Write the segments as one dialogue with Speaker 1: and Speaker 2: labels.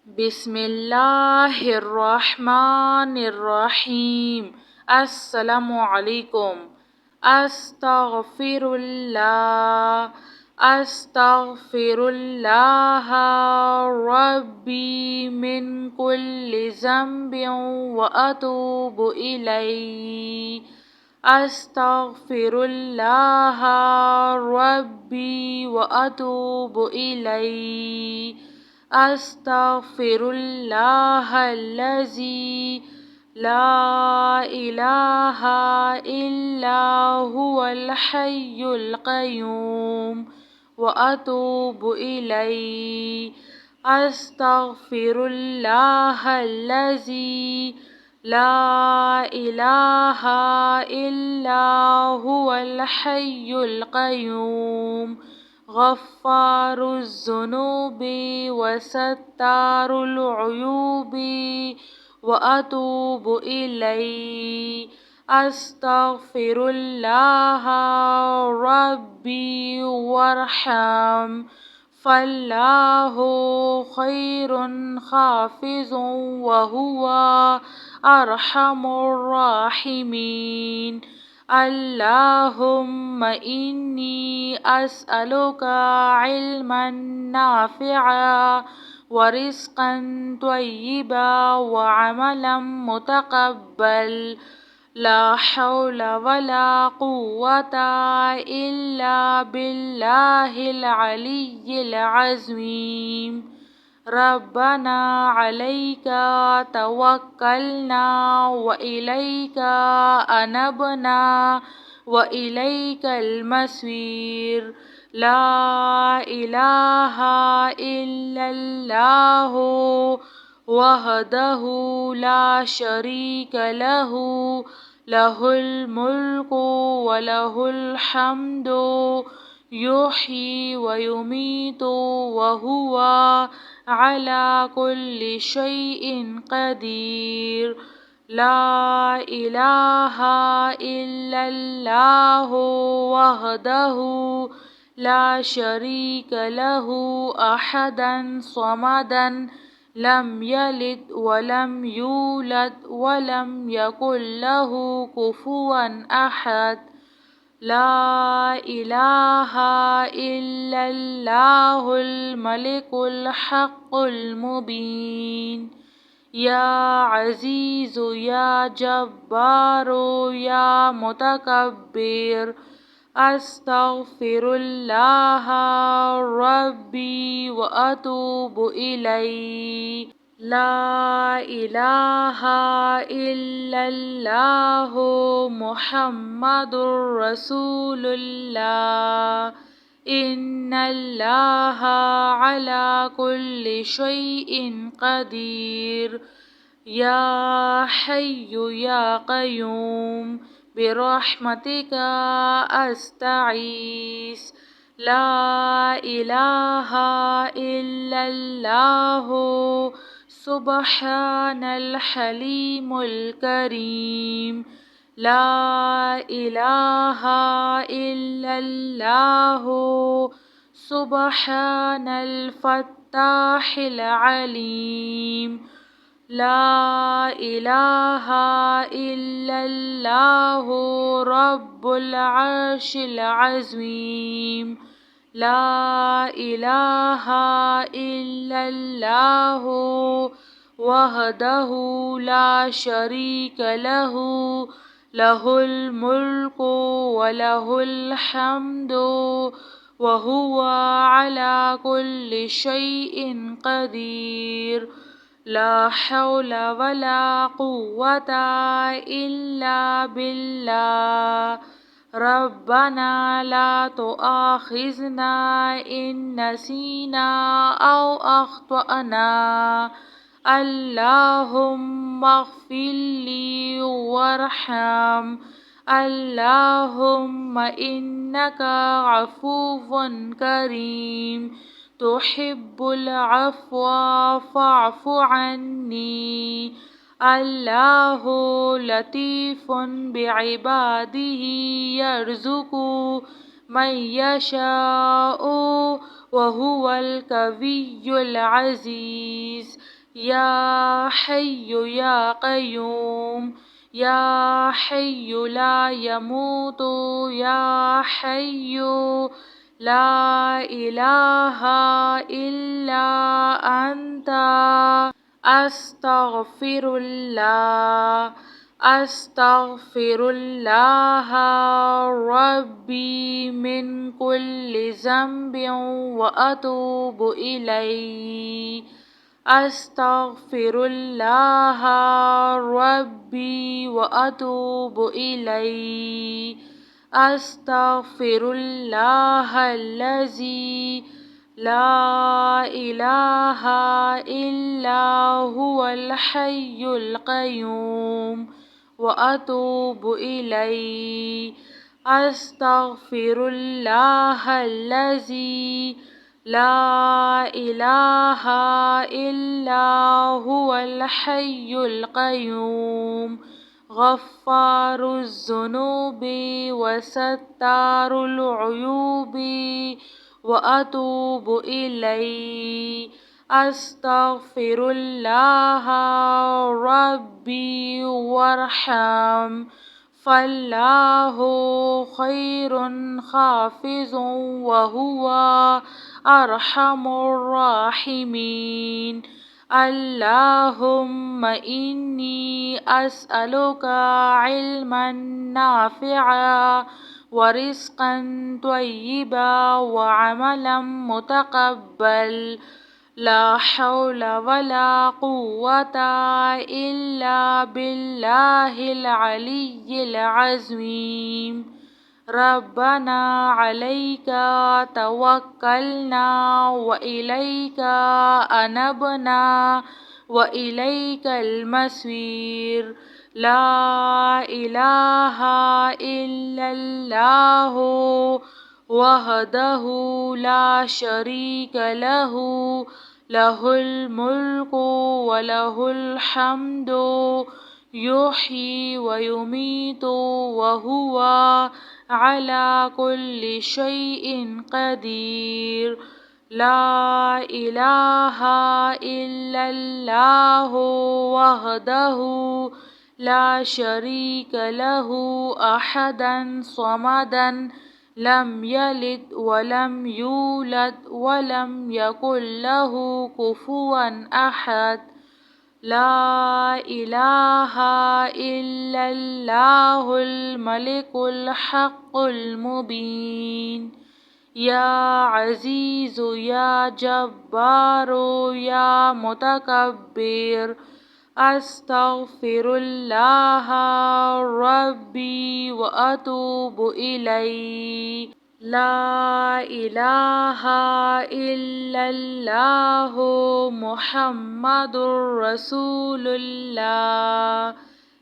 Speaker 1: بسم اللہ الرحمن الرحیم۔ السلام علیکم۔ استغفر اللہ ربی من کل ذنب واتوب الیہ۔ استغفر اللہ ربی واتوب الیہ۔ استغفر اللہ الذی لا الہ الا هو الحی القیوم واتوب الیہ۔ استغفر اللہ الذی لا الہ الا هو الحی القیوم غفار الذنوب وستار العیوب واتوب الیہ۔ استغفر اللہ ربی وارحم فاللہ خیر حافظ وہو ارحم الراحمین۔ اللہم انی اسألک علما نافعا ورزقا طیبا وعملا متقبل۔ لا حول ولا قوة الا باللہ العلی العظیم۔ ربنا علیک توکلنا وإلیک انبنا وإلیک المصیر۔ لا الہ الا اللہ وحدہ لا شریک لہ لہ الملک ولہ الحمد یحیی ویمیت وہو علی کل شیء قدیر۔ لا الہ الا اللہ وحدہ لا شریک لہ احدا صمدا لم یلد ولم یولد ولم یکن لہ کفوا احد۔ لا الہ الا اللہ الملک الحق المبین۔ یا عزیز یا جبار یا متکبر۔ استغفر اللہ ربی واتوب الیہ۔ لا الہ الا اللہ محمد رسول اللہ۔ ان اللہ علی کل شیء قدیر۔ یا حی یا قیوم برحمتک استغیث۔ لا الہ الا اللہ سبحان الحلیم الکریم۔ لا الہ الا اللہ سبحان الفتاح العلیم۔ لا الہ الا اللہ رب العرش العظیم۔ لا الہ الا اللہ وحدہ لا شریک لہ لہ الملک ولہ الحمد وہو علی کل شیء قدیر۔ لا حول ولا قوة الا باللہ۔ ربنا لا تؤاخذنا ان نسینا او اخطأنا۔ اللہم اغفر لی وارحم۔ اللہم انک عفو کریم تحب العفو فاعف عنی۔ اللہ لطیف بعبادہ یرزق من یشاء وہو القوی العزیز۔ يا حي يا قيوم يا حي لا يموت يا حي لا إله إلا أنت أستغفر الله أستغفر الله ربي من كل ذنب وأتوب إليه أستغفر الله ربي وأتوب إليه أستغفر الله الذي لا إله إلا هو الحي القيوم وأتوب إليه أستغفر الله الذي لا إله إلا هو الحي القيوم غفار الذنوب وستار العيوب وأتوب إليه أستغفر الله ربي وارحم فالله خير حافظ وهو أرحم الراحمين اللهم إني أسألك علما نافعا ورزقا طيبا وعملا متقبل لا حول ولا قوة إلا بالله العلي العظيم ربنا عليك توكلنا وإليك أنبنا وإليك المصير لا إله إلا الله وحده لا شريك له له الملك وله الحمد يحيي ويميت وهو على كل شيء قدير لا إله إلا الله وحده لا شريك له أحدا صمدا لم يلد ولم يولد ولم يكن له كفوا أحد لا إله إلا الله الملك الحق المبين يا عزيز يا جبار يا متكبر أستغفر الله ربي وأتوب إليه لا إله إلا الله محمد رسول الله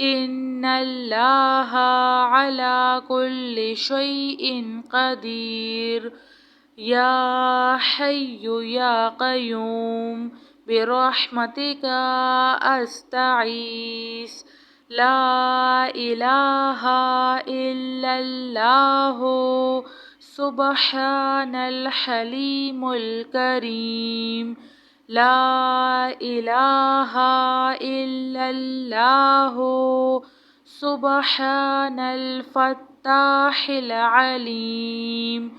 Speaker 1: إن الله على كل شيء قدير يا حي يا قيوم برحمتك أستغيث لا إله إلا الله سبحان الحليم الكريم لا إله إلا الله سبحان الفتاح العليم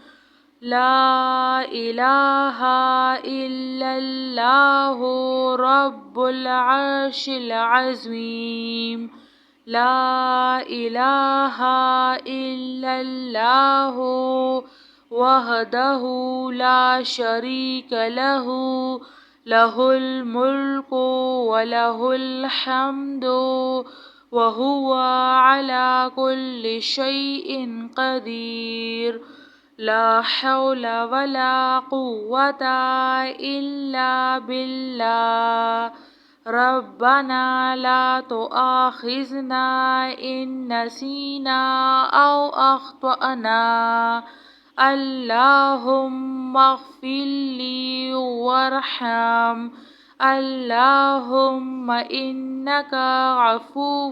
Speaker 1: لا إله إلا الله رب العرش العظيم لا إله إلا الله وحده لا شريك له له الملك وله الحمد وهو على كل شيء قدير لا حول ولا قوة إلا بالله ربنا لا تؤاخذنا إن نسينا أو أخطأنا اللهم اغفر لي وارحم اللهم إنك عفو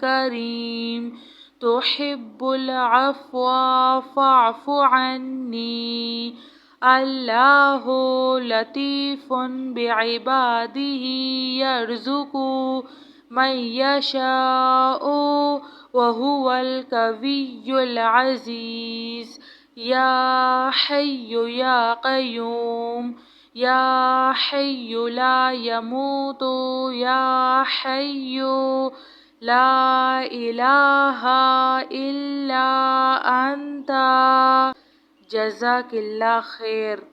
Speaker 1: كريم تحب العفو فاعف عني اللہ لطیف بعباده یرزق من یشاء وهو القوی العزیز یا حی یا قیوم یا حی لا یموت یا حی لا الہ الا انت جزاک اللہ خیر.